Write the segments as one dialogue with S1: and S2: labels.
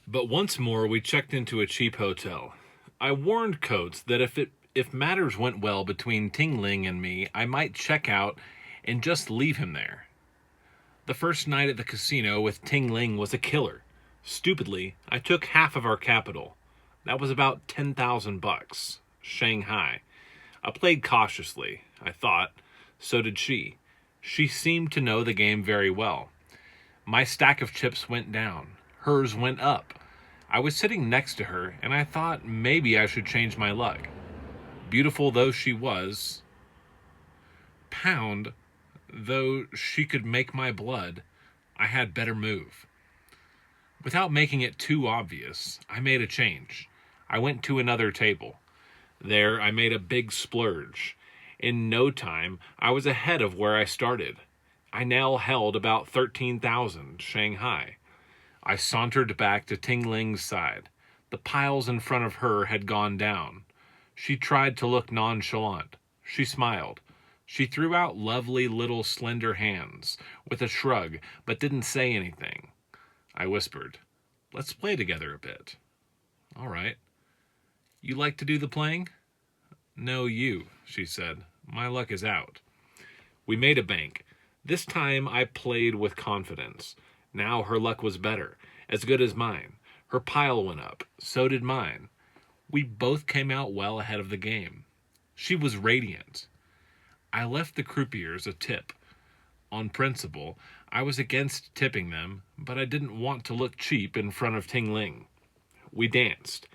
S1: But once more we checked into a cheap hotel. I warned Coates that if matters went well between Ting Ling and me, I might check out and just leave him there. The first night at the casino with Ting Ling was a killer. Stupidly, I took half of our capital. That was about 10,000 bucks. Shanghai. I played cautiously, I thought. So did she. She seemed to know the game very well. My stack of chips went down. Hers went up. I was sitting next to her, and I thought maybe I should change my luck. Beautiful though she was, pound though she could make my blood, I had better move. Without making it too obvious, I made a change. I went to another table. There I made a big splurge. In no time, I was ahead of where I started. I now held about 13,000 Shanghai. I sauntered back to Ting Ling's side. The piles in front of her had gone down. She tried to look nonchalant. She smiled. She threw out lovely little slender hands with a shrug, but didn't say anything. I whispered, "Let's play together a bit." "All right." "You like to do the playing?" "No, you," she said. "My luck is out." We made a bank. This time I played with confidence. Now her luck was better, as good as mine. Her pile went up. So did mine. We both came out well ahead of the game. She was radiant. I left the croupiers a tip. On principle, I was against tipping them, but I didn't want to look cheap in front of Ting Ling. We danced.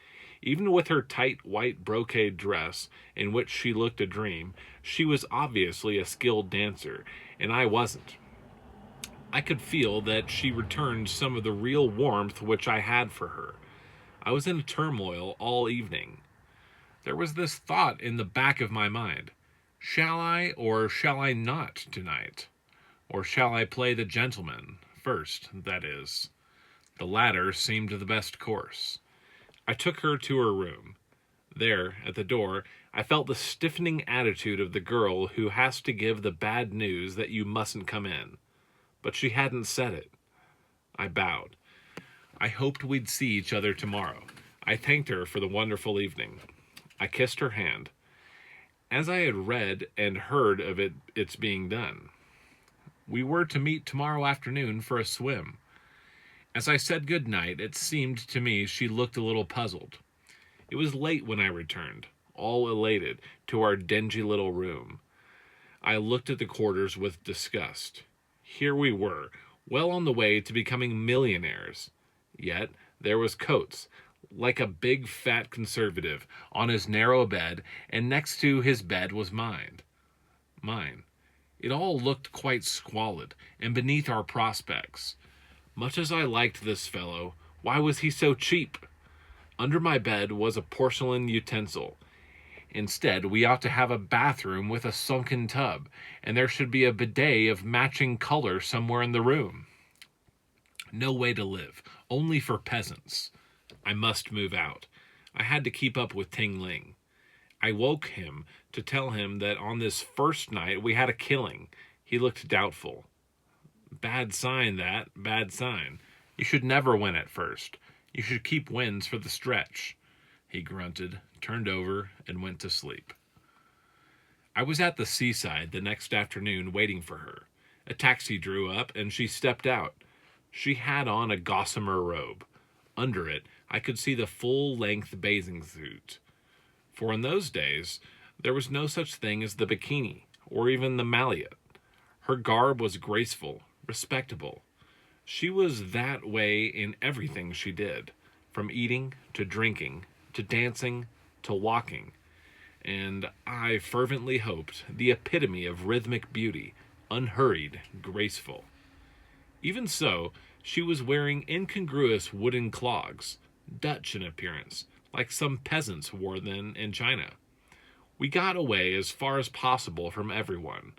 S1: Even with her tight white brocade dress, in which she looked a dream, she was obviously a skilled dancer, and I wasn't. I could feel that she returned some of the real warmth which I had for her. I was in a turmoil all evening. There was this thought in the back of my mind. Shall I or shall I not tonight? Or shall I play the gentleman first, that is? The latter seemed the best course. I took her to her room. There, at the door, I felt the stiffening attitude of the girl who has to give the bad news that you mustn't come in. But she hadn't said it. I bowed. I hoped we'd see each other tomorrow. I thanked her for the wonderful evening. I kissed her hand, as I had read and heard of its being done. We were to meet tomorrow afternoon for a swim. As I said good night, it seemed to me she looked a little puzzled. It was late when I returned, all elated, to our dingy little room. I looked at the quarters with disgust. Here we were, well on the way to becoming millionaires. Yet there was Coates, like a big fat conservative, on his narrow bed, and next to his bed was mine. Mine. It all looked quite squalid, and beneath our prospects. Much as I liked this fellow, why was he so cheap? Under my bed was a porcelain utensil. Instead, we ought to have a bathroom with a sunken tub, and there should be a bidet of matching color somewhere in the room. No way to live, only for peasants. I must move out. I had to keep up with Ting Ling. I woke him to tell him that on this first night we had a killing. He looked doubtful. Bad sign, that. Bad sign. You should never win at first. You should keep wins for the stretch. He grunted, turned over, and went to sleep. I was at the seaside the next afternoon waiting for her. A taxi drew up, and she stepped out. She had on a gossamer robe. Under it, I could see the full-length bathing suit. For in those days, there was no such thing as the bikini, or even the maillote. Her garb was graceful, respectable. She was that way in everything she did, from eating to drinking, to dancing to walking, and I fervently hoped the epitome of rhythmic beauty, unhurried, graceful. Even so, she was wearing incongruous wooden clogs, Dutch in appearance, like some peasants wore them in China. We got away as far as possible from everyone.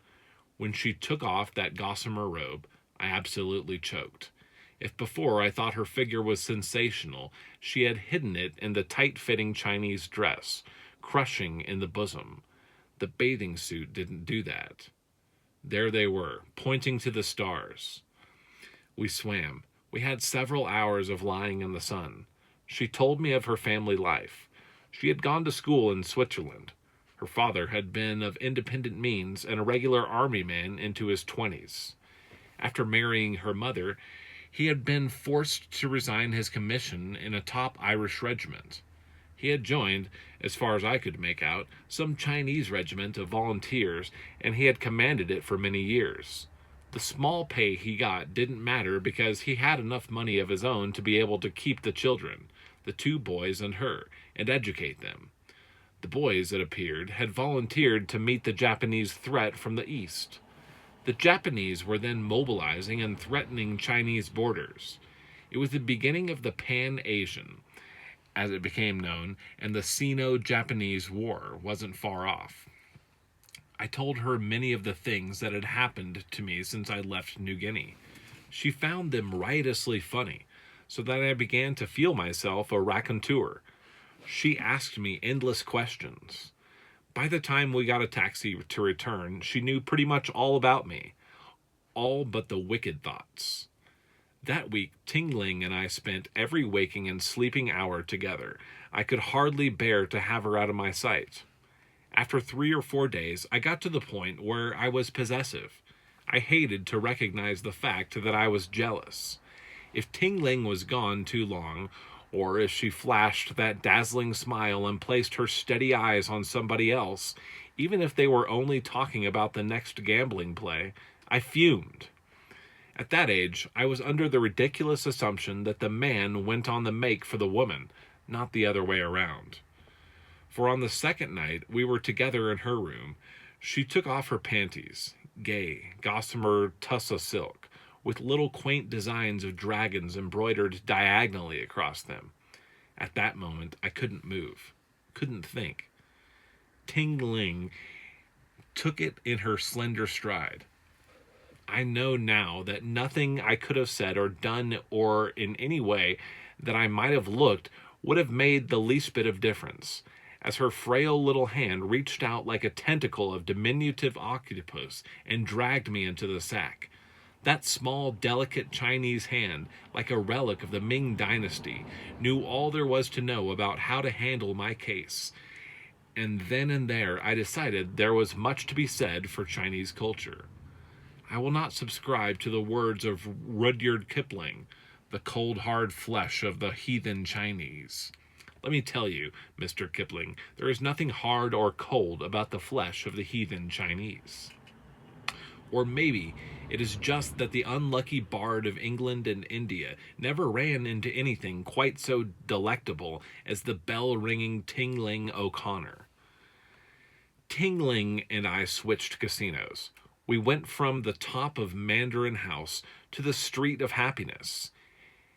S1: When she took off that gossamer robe, I absolutely choked. If before I thought her figure was sensational, she had hidden it in the tight-fitting Chinese dress, crushing in the bosom. The bathing suit didn't do that. There they were, pointing to the stars. We swam. We had several hours of lying in the sun. She told me of her family life. She had gone to school in Switzerland. Her father had been of independent means and a regular army man into his 20s. After marrying her mother, he had been forced to resign his commission in a top Irish regiment. He had joined, as far as I could make out, some Chinese regiment of volunteers, and he had commanded it for many years. The small pay he got didn't matter because he had enough money of his own to be able to keep the children, the two boys and her, and educate them. The boys, it appeared, had volunteered to meet the Japanese threat from the east. The Japanese were then mobilizing and threatening Chinese borders. It was the beginning of the Pan-Asian, as it became known, and the Sino-Japanese War wasn't far off. I told her many of the things that had happened to me since I left New Guinea. She found them riotously funny, so that I began to feel myself a raconteur. She asked me endless questions. By the time we got a taxi to return, she knew pretty much all about me, all but the wicked thoughts. That week, Tingling and I spent every waking and sleeping hour together. I could hardly bear to have her out of my sight. After 3 or 4 days, I got to the point where I was possessive. I hated to recognize the fact that I was jealous. If Tingling was gone too long, or if she flashed that dazzling smile and placed her steady eyes on somebody else, even if they were only talking about the next gambling play, I fumed. At that age, I was under the ridiculous assumption that the man went on the make for the woman, not the other way around. For on the second night, we were together in her room. She took off her panties, gay, gossamer tussa silk, with little quaint designs of dragons embroidered diagonally across them. At that moment, I couldn't move, couldn't think. Tingling took it in her slender stride. I know now that nothing I could have said or done or in any way that I might have looked would have made the least bit of difference, as her frail little hand reached out like a tentacle of diminutive octopus and dragged me into the sack. That small, delicate Chinese hand, like a relic of the Ming Dynasty, knew all there was to know about how to handle my case. And then and there I decided there was much to be said for Chinese culture. I will not subscribe to the words of Rudyard Kipling, the cold hard flesh of the heathen Chinese. Let me tell you, Mr. Kipling, there is nothing hard or cold about the flesh of the heathen Chinese. Or maybe it is just that the unlucky bard of England and India never ran into anything quite so delectable as the bell-ringing Tingling O'Connor. Tingling and I switched casinos. We went from the top of Mandarin House to the Street of Happiness.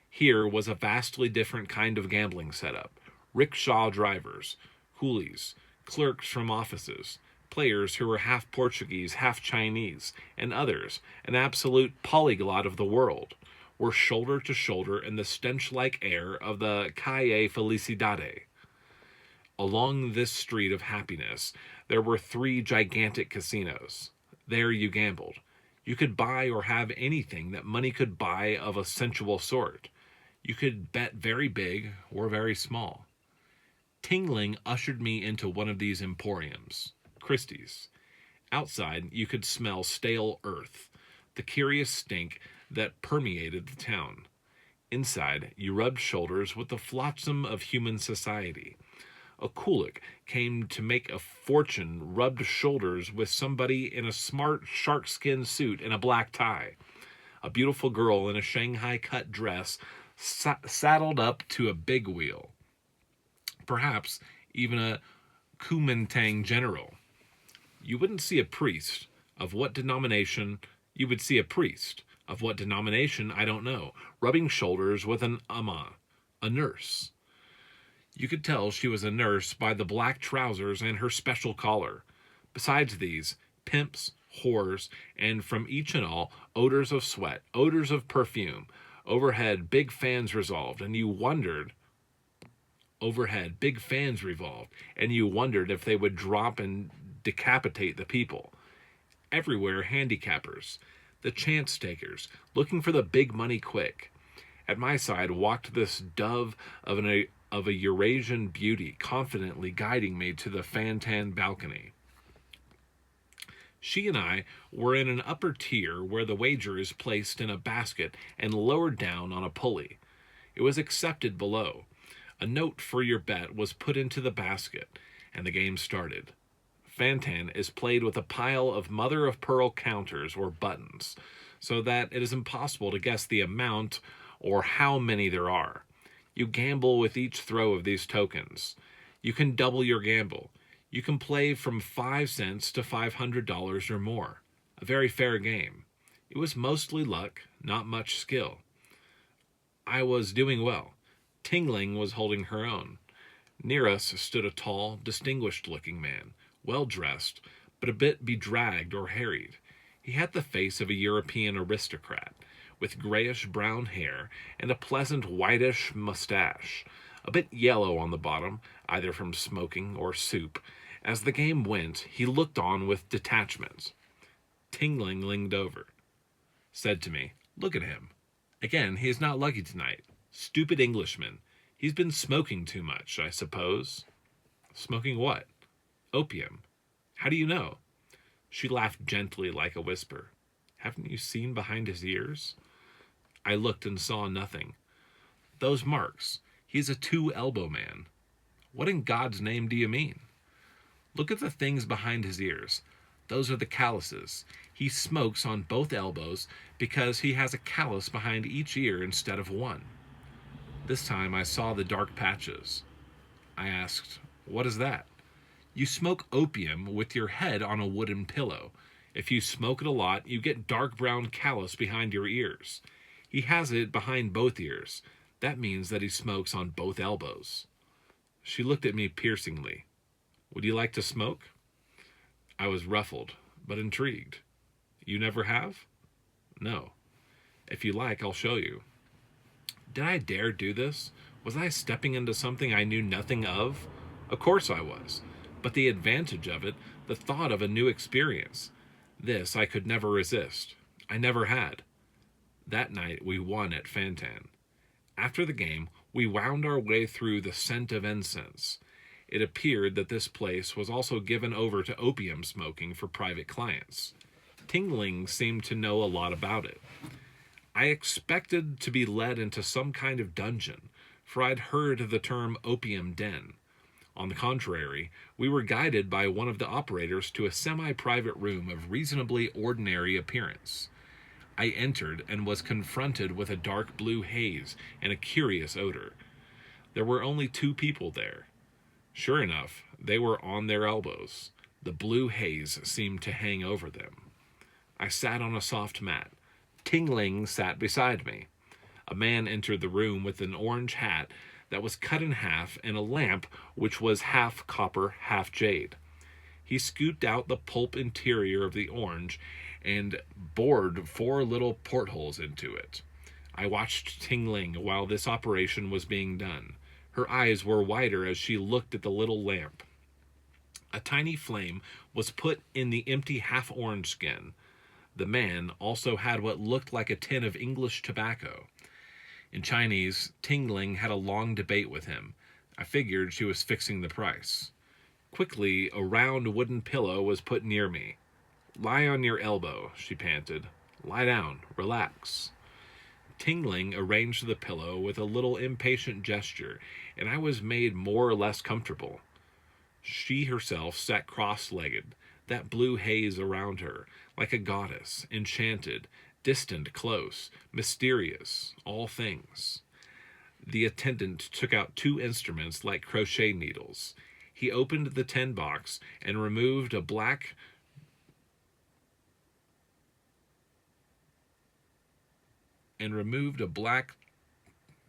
S1: Here was a vastly different kind of gambling setup. Rickshaw drivers, coolies, clerks from offices, players who were half Portuguese, half Chinese, and others, an absolute polyglot of the world, were shoulder to shoulder in the stench-like air of the Calle Felicidade. Along this street of happiness, there were 3 gigantic casinos. There you gambled. You could buy or have anything that money could buy of a sensual sort. You could bet very big or very small. Tingling ushered me into one of these emporiums, Christie's. Outside, you could smell stale earth, the curious stink that permeated the town. Inside, you rubbed shoulders with the flotsam of human society. A kulik came to make a fortune rubbed shoulders with somebody in a smart sharkskin suit and a black tie. A beautiful girl in a Shanghai-cut dress saddled up to a big wheel. Perhaps even a Kuomintang general. You wouldn't see a priest, of what denomination. You would see a priest, of what denomination I don't know, rubbing shoulders with an amma, a nurse. You could tell she was a nurse by the black trousers and her special collar. Besides these, pimps, whores, and from each and all, odors of sweat, odors of perfume. Overhead, big fans revolved, and you wondered if they would drop and decapitate the people. Everywhere, handicappers, the chance takers, looking for the big money quick. At my side walked this dove of a Eurasian beauty, confidently guiding me to the Fantan balcony. She and I were in an upper tier where the wager is placed in a basket and lowered down on a pulley. It was accepted below. A note for your bet was put into the basket, and the game started. Fantan is played with a pile of mother of pearl counters or buttons, so that it is impossible to guess the amount or how many there are. You gamble with each throw of these tokens. You can double your gamble. You can play from 5 cents to $500 or more. A very fair game. It was mostly luck, not much skill. I was doing well. Tingling was holding her own. Near us stood a tall, distinguished-looking man, well-dressed, but a bit bedraggled or harried. He had the face of a European aristocrat, with grayish-brown hair and a pleasant whitish mustache, a bit yellow on the bottom, either from smoking or soup. As the game went, he looked on with detachment. Tingling leaned over, said to me, "Look at him. Again, he is not lucky tonight. Stupid Englishman. He's been smoking too much, I suppose." "Smoking what?" "Opium." "How do you know?" She laughed gently like a whisper. "Haven't you seen behind his ears?" I looked and saw nothing. "Those marks. He's a two-elbow man." "What in God's name do you mean?" "Look at the things behind his ears. Those are the calluses. He smokes on both elbows because he has a callus behind each ear instead of one." This time I saw the dark patches. I asked, "What is that?" "You smoke opium with your head on a wooden pillow. If you smoke it a lot, you get dark brown callus behind your ears. He has it behind both ears. That means that he smokes on both elbows." She looked at me piercingly. "Would you like to smoke?" I was ruffled, but intrigued. "You never have?" "No." "If you like, I'll show you." Did I dare do this? Was I stepping into something I knew nothing of? Of course I was. But the advantage of it, the thought of a new experience, this I could never resist. I never had. That night we won at Fantan. After the game, we wound our way through the scent of incense. It appeared that this place was also given over to opium smoking for private clients. Tingling seemed to know a lot about it. I expected to be led into some kind of dungeon, for I'd heard the term opium den. On the contrary, we were guided by one of the operators to a semi-private room of reasonably ordinary appearance. I entered and was confronted with a dark blue haze and a curious odor. There were only 2 people there. Sure enough, they were on their elbows. The blue haze seemed to hang over them. I sat on a soft mat. Tingling sat beside me. A man entered the room with an orange hat that was cut in half and a lamp which was half copper, half jade. He scooped out the pulp interior of the orange and bored 4 little portholes into it. I watched Tingling while this operation was being done. Her eyes were wider as she looked at the little lamp. A tiny flame was put in the empty half-orange skin. The man also had what looked like a tin of English tobacco. In Chinese, Tingling had a long debate with him. I figured she was fixing the price. Quickly, a round wooden pillow was put near me. "Lie on your elbow," she panted. "Lie down. Relax." Tingling arranged the pillow with a little impatient gesture, and I was made more or less comfortable. She herself sat cross-legged, that blue haze around her, like a goddess, enchanted, distant, close, mysterious, all things. The attendant took out 2 instruments like crochet needles. He opened the tin box and removed a black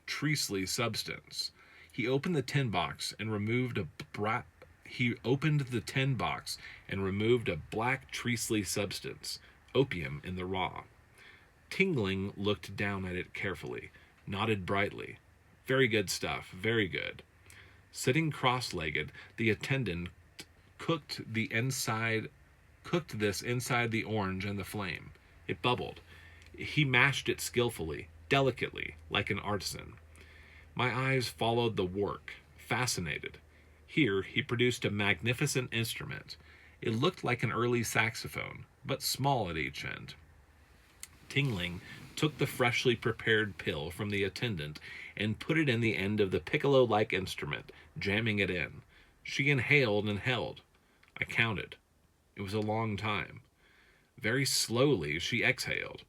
S1: treacly substance. He opened the tin box and removed a black treacly substance, opium in the raw. Tingling looked down at it carefully, nodded brightly. "Very good stuff, very good." Sitting cross-legged, the attendant cooked this inside the orange and the flame. It bubbled. He mashed it skillfully, delicately, like an artisan. My eyes followed the work, fascinated. Here he produced a magnificent instrument. It looked like an early saxophone, but small at each end. Tingling took the freshly prepared pill from the attendant and put it in the end of the piccolo like instrument, jamming it in. She inhaled and held. I counted. It was a long time. Very slowly she exhaled.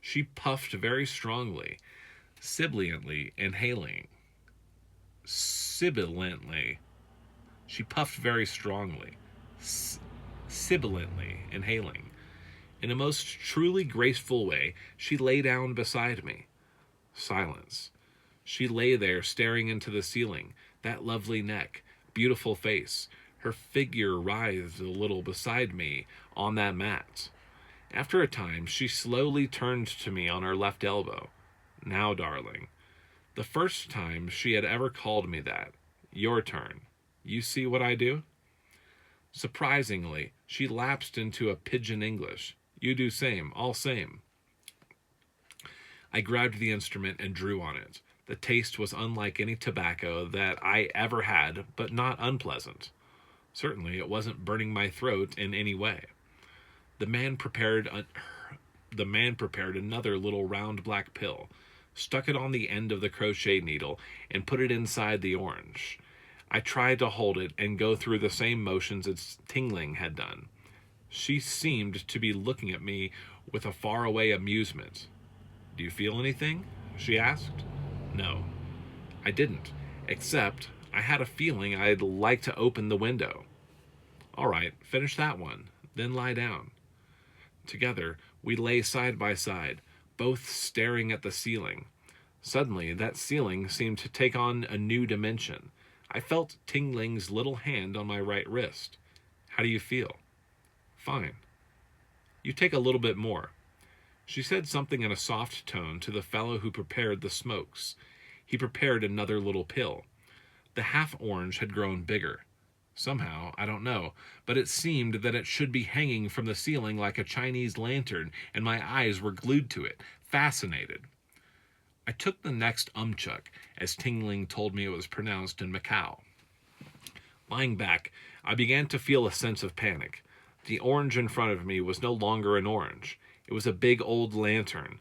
S1: She puffed very strongly, sibilantly inhaling. Sibilantly. She puffed very strongly, sibilantly inhaling. In a most truly graceful way, she lay down beside me. Silence. She lay there staring into the ceiling, that lovely neck, beautiful face. Her figure writhed a little beside me on that mat. After a time, she slowly turned to me on her left elbow. Now, darling. The first time she had ever called me that. Your turn. You see what I do? Surprisingly, she lapsed into a pidgin English. You do same, all same. I grabbed the instrument and drew on it. The taste was unlike any tobacco that I ever had, but not unpleasant. Certainly it wasn't burning my throat in any way. The man prepared another little round black pill, stuck it on the end of the crochet needle, and put it inside the orange. I tried to hold it and go through the same motions as Tingling had done. She seemed to be looking at me with a faraway amusement. Do you feel anything? She asked. No, I didn't, except I had a feeling I'd like to open the window. All right, finish that one, then lie down. Together, we lay side by side, both staring at the ceiling. Suddenly, that ceiling seemed to take on a new dimension. I felt Tingling's little hand on my right wrist. How do you feel? Fine. You take a little bit more. She said something in a soft tone to the fellow who prepared the smokes. He prepared another little pill. The half-orange had grown bigger. Somehow, I don't know, but it seemed that it should be hanging from the ceiling like a Chinese lantern, and my eyes were glued to it, fascinated. I took the next umchuk, as Tingling told me it was pronounced in Macau. Lying back, I began to feel a sense of panic. The orange in front of me was no longer an orange. It was a big old lantern,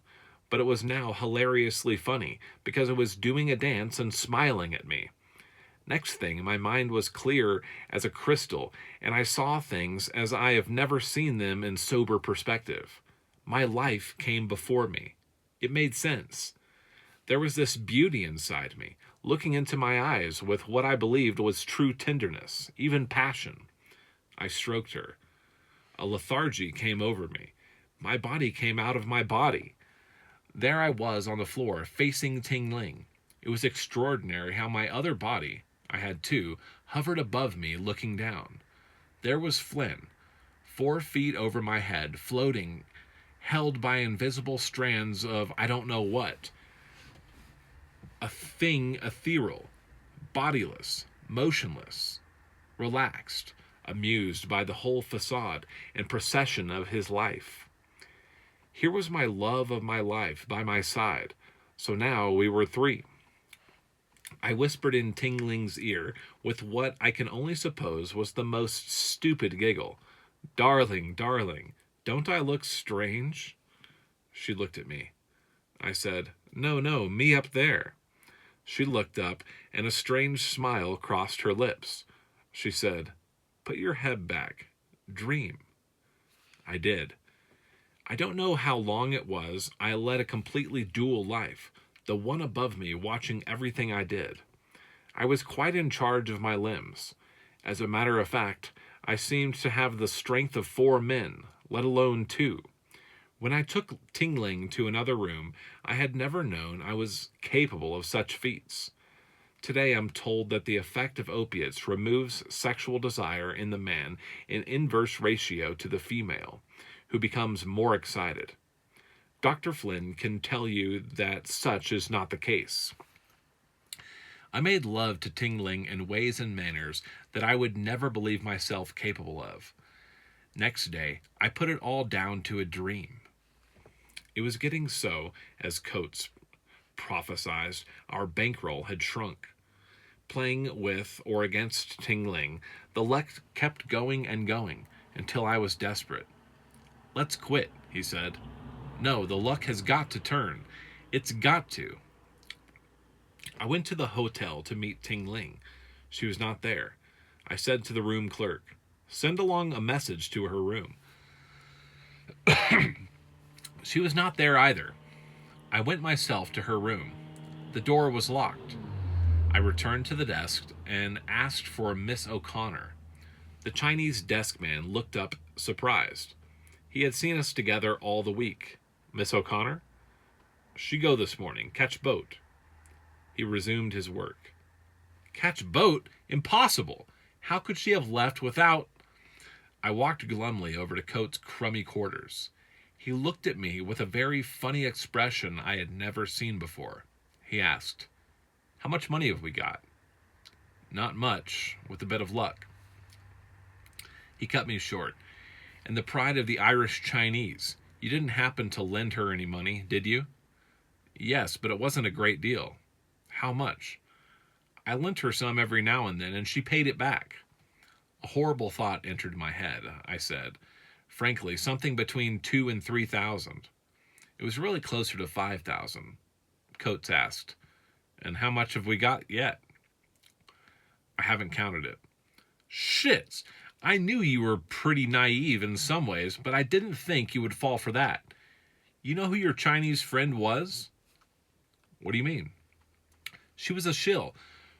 S1: but it was now hilariously funny because it was doing a dance and smiling at me. Next thing, my mind was clear as a crystal, and I saw things as I have never seen them in sober perspective. My life came before me. It made sense. There was this beauty inside me, looking into my eyes with what I believed was true tenderness, even passion. I stroked her. A lethargy came over me. My body came out of my body. There I was on the floor, facing Tingling. It was extraordinary how my other body, I had two, hovered above me, looking down. There was Flynn, 4 feet over my head, floating, held by invisible strands of I don't know what. A thing ethereal, bodiless, motionless, relaxed, amused by the whole facade and procession of his life. Here was my love of my life by my side, so now we were 3. I whispered in Tingling's ear with what I can only suppose was the most stupid giggle. Darling, darling, don't I look strange? She looked at me. I said, No, me up there. She looked up, and a strange smile crossed her lips. She said, Put your head back. Dream. I did. I don't know how long it was. I led a completely dual life, the one above me watching everything I did. I was quite in charge of my limbs. As a matter of fact, I seemed to have the strength of 4 men, let alone 2. When I took Tingling to another room, I had never known I was capable of such feats. Today I'm told that the effect of opiates removes sexual desire in the man in inverse ratio to the female, who becomes more excited. Dr. Flynn can tell you that such is not the case. I made love to Tingling in ways and manners that I would never believe myself capable of. Next day, I put it all down to a dream. It was getting so, as Coates prophesied, our bankroll had shrunk. Playing with or against Tingling, the luck kept going and going until I was desperate. "Let's quit," he said. "No, the luck has got to turn. It's got to." I went to the hotel to meet Tingling. She was not there. I said to the room clerk, "Send along a message to her room." She was not there either. I went myself to her room. The door was locked. I returned to the desk and asked for Miss O'Connor. The Chinese desk man looked up surprised. He had seen us together all the week. "Miss O'Connor?" "She go this morning. Catch boat." He resumed his work. "Catch boat? Impossible! How could she have left without—" I walked glumly over to Coates' crummy quarters. He looked at me with a very funny expression I had never seen before. He asked, "How much money have we got?" "Not much, with a bit of luck." He cut me short. "And the pride of the Irish Chinese. You didn't happen to lend her any money, did you?" "Yes, but it wasn't a great deal." "How much?" "I lent her some every now and then, and she paid it back." A horrible thought entered my head. I said, "Frankly, something between 2,000 and 3,000. It was really closer to 5,000. Coates asked, "And how much have we got yet?" "I haven't counted it." "Shits! I knew you were pretty naive in some ways, but I didn't think you would fall for that. You know who your Chinese friend was?" "What do you mean?" "She was a shill.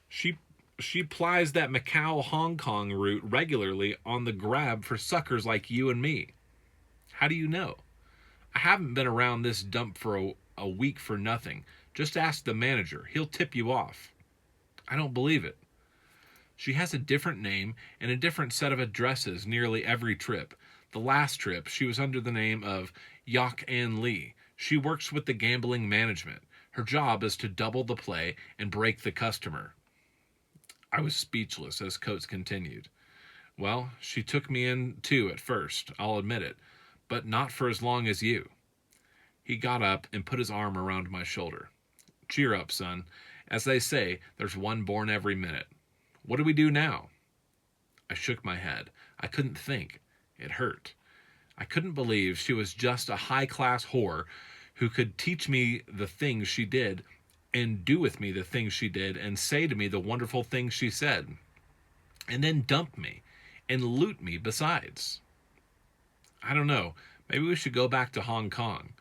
S1: She plies that Macau-Hong Kong route regularly on the grab for suckers like you and me." "How do you know?" "I haven't been around this dump for a week for nothing. Just ask the manager. He'll tip you off." "I don't believe it." "She has a different name and a different set of addresses nearly every trip. The last trip, she was under the name of Yok An Lee. She works with the gambling management. Her job is to double the play and break the customer." I was speechless as Coates continued. "Well, she took me in too at first, I'll admit it, but not for as long as you." He got up and put his arm around my shoulder. "Cheer up, son. As they say, there's one born every minute. What do we do now?" I shook my head. I couldn't think. It hurt. I couldn't believe she was just a high-class whore who could teach me the things she did and do with me the things she did and say to me the wonderful things she said, and then dump me and loot me besides. I don't know. Maybe we should go back to Hong Kong.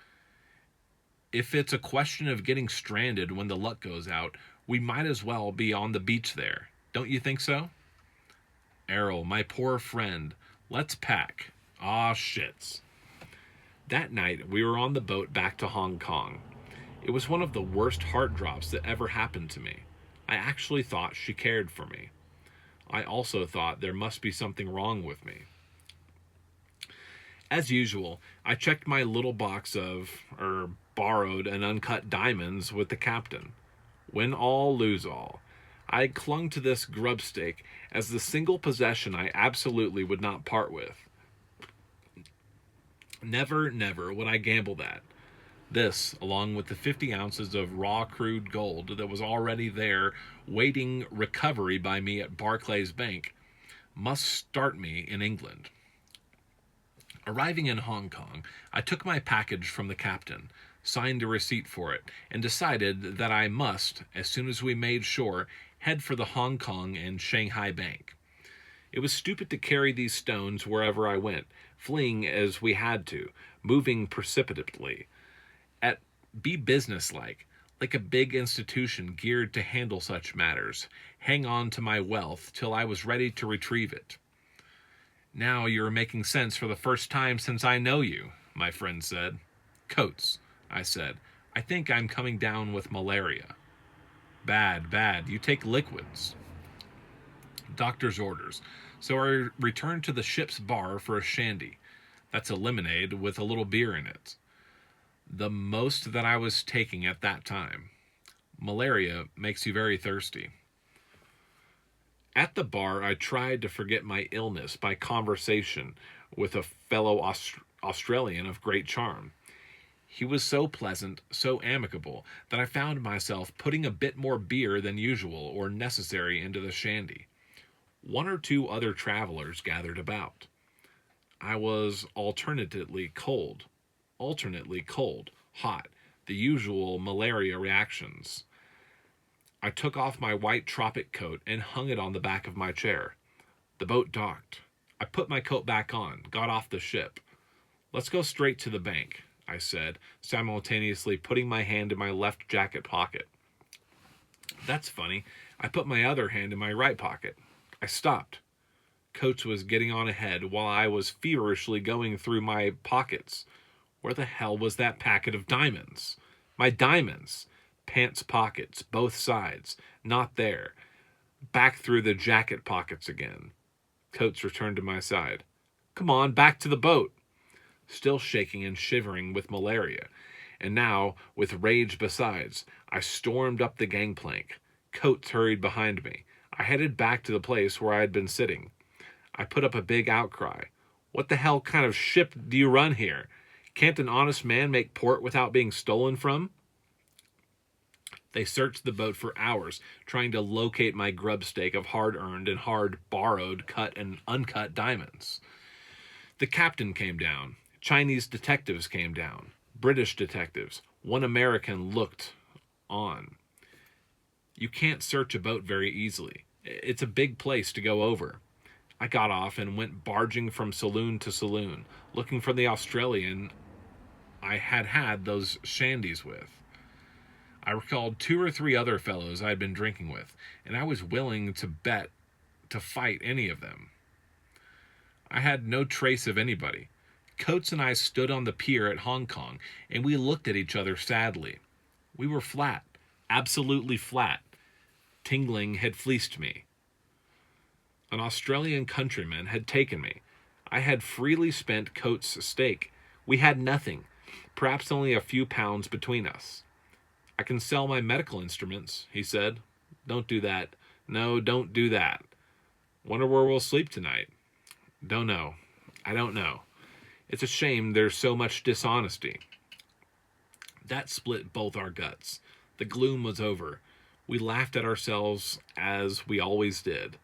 S1: If it's a question of getting stranded when the luck goes out, we might as well be on the beach there. Don't you think so? "Errol, my poor friend, let's pack." Aw, shits. That night, we were on the boat back to Hong Kong. It was one of the worst heart drops that ever happened to me. I actually thought she cared for me. I also thought there must be something wrong with me. As usual, I checked my little box of, borrowed and uncut diamonds with the captain. Win all, lose all. I had clung to this grubstake as the single possession I absolutely would not part with. Never, never would I gamble that. This, along with the 50 ounces of raw crude gold that was already there waiting recovery by me at Barclays Bank, must start me in England. Arriving in Hong Kong, I took my package from the captain, signed a receipt for it, and decided that I must, as soon as we made shore, head for the Hong Kong and Shanghai Bank. It was stupid to carry these stones wherever I went, fleeing as we had to, moving precipitately. Be businesslike, like a big institution geared to handle such matters, hang on to my wealth till I was ready to retrieve it. "Now you are making sense for the first time since I know you," my friend said. "Coates," I said, "I think I'm coming down with malaria." "Bad, bad. You take liquids." Doctor's orders. So I returned to the ship's bar for a shandy. That's a lemonade with a little beer in it. The most that I was taking at that time. Malaria makes you very thirsty. At the bar, I tried to forget my illness by conversation with a fellow Australian of great charm. He was so pleasant, so amicable, that I found myself putting a bit more beer than usual or necessary into the shandy. One or two other travelers gathered about. I was alternately cold, hot, the usual malaria reactions. I took off my white tropic coat and hung it on the back of my chair. The boat docked. I put my coat back on, got off the ship. Let's go straight to the bank, I said, simultaneously putting my hand in my left jacket pocket. That's funny. I put my other hand in my right pocket. I stopped. Coates was getting on ahead while I was feverishly going through my pockets. Where the hell was that packet of diamonds? My diamonds! Pants pockets, both sides. Not there. Back through the jacket pockets again. Coates returned to my side. Come on, back to the boat. Still shaking and shivering with malaria, and now with rage besides, I stormed up the gangplank. Coates hurried behind me. I headed back to the place where I had been sitting. I put up a big outcry. What the hell kind of ship do you run here? Can't an honest man make port without being stolen from? They searched the boat for hours, trying to locate my grub stake of hard-earned and hard-borrowed cut and uncut diamonds. The captain came down. Chinese detectives came down. British detectives. One American looked on. You can't search a boat very easily. It's a big place to go over. I got off and went barging from saloon to saloon, looking for the Australian I had those shandies with. I recalled 2 or 3 other fellows I had been drinking with, and I was willing to bet to fight any of them. I had no trace of anybody. Coates and I stood on the pier at Hong Kong, and we looked at each other sadly. We were flat, absolutely flat. Tingling had fleeced me. An Australian countryman had taken me. I had freely spent Coates' stake. We had nothing, perhaps only a few pounds between us. I can sell my medical instruments, he said. Don't do that. No, don't do that. Wonder where we'll sleep tonight. Don't know. I don't know. It's a shame there's so much dishonesty. That split both our guts. The gloom was over. We laughed at ourselves as we always did.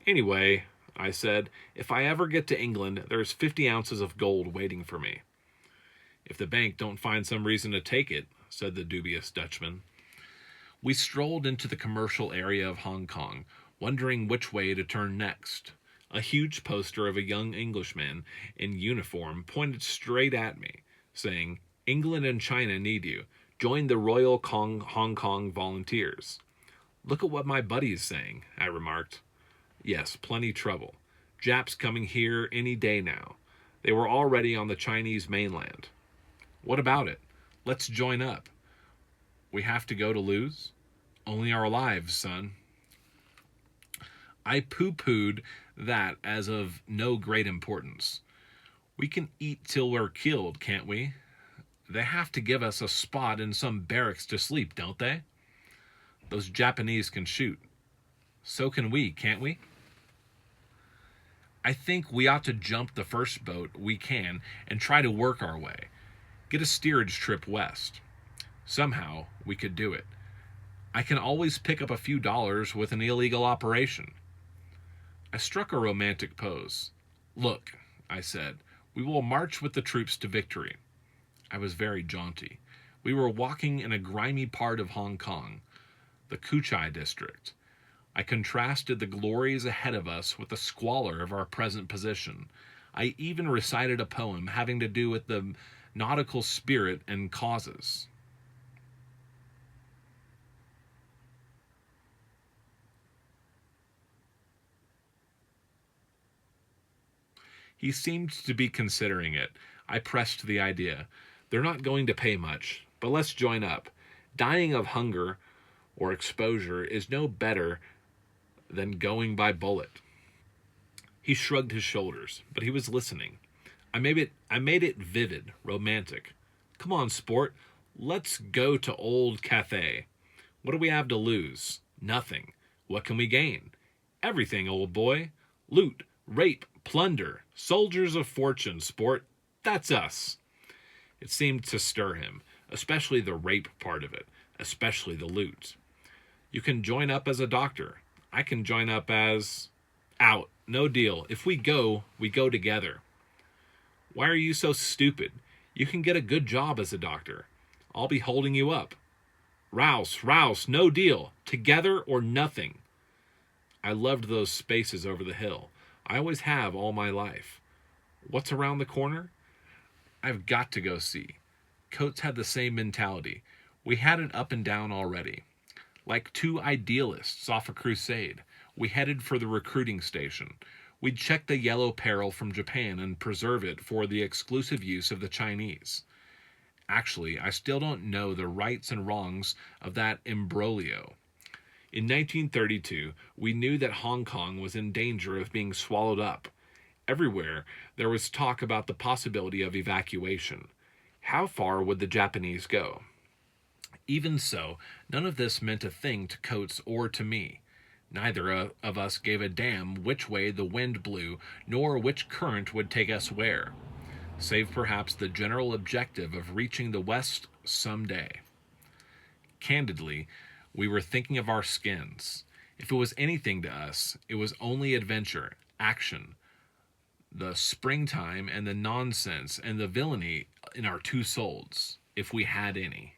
S1: Anyway, I said, if I ever get to England, there's 50 ounces of gold waiting for me. If the bank don't find some reason to take it, said the dubious Dutchman. We strolled into the commercial area of Hong Kong, wondering which way to turn next. A huge poster of a young Englishman in uniform pointed straight at me, saying, England and China need you. Join the Royal Hong Kong Volunteers. Look at what my buddy's saying, I remarked. Yes, plenty trouble. Japs coming here any day now. They were already on the Chinese mainland. What about it? Let's join up. We have to go to lose? Only our lives, son. I poo-pooed that as of no great importance. We can eat till we're killed, can't we? They have to give us a spot in some barracks to sleep, don't they? Those Japanese can shoot. So can we, can't we? I think we ought to jump the first boat we can and try to work our way. Get a steerage trip west. Somehow we could do it. I can always pick up a few dollars with an illegal operation. I struck a romantic pose. Look, I said, we will march with the troops to victory. I was very jaunty. We were walking in a grimy part of Hong Kong, the Kuchai district. I contrasted the glories ahead of us with the squalor of our present position. I even recited a poem having to do with the nautical spirit and causes. He seemed to be considering it. I pressed the idea. They're not going to pay much, but let's join up. Dying of hunger or exposure is no better than going by bullet. He shrugged his shoulders, but he was listening. I made it vivid, romantic. Come on, sport. Let's go to Old Cathay. What do we have to lose? Nothing. What can we gain? Everything, old boy. Loot, rape, plunder, soldiers of fortune, sport. That's us. It seemed to stir him, especially the rape part of it, especially the loot. You can join up as a doctor. I can join up as... Out. No deal. If we go together. Why are you so stupid? You can get a good job as a doctor. I'll be holding you up. Rouse, Rouse, no deal. Together or nothing. I loved those spaces over the hill. I always have all my life. What's around the corner? I've got to go see. Coates had the same mentality. We had it up and down already. Like two idealists off a crusade, we headed for the recruiting station. We'd check the yellow peril from Japan and preserve it for the exclusive use of the Chinese. Actually, I still don't know the rights and wrongs of that imbroglio. In 1932, we knew that Hong Kong was in danger of being swallowed up. Everywhere, there was talk about the possibility of evacuation. How far would the Japanese go? Even so, none of this meant a thing to Coates or to me. Neither of us gave a damn which way the wind blew, nor which current would take us where, save perhaps the general objective of reaching the West someday. Candidly, we were thinking of our skins. If it was anything to us, it was only adventure, action, the springtime and the nonsense and the villainy in our two souls, if we had any.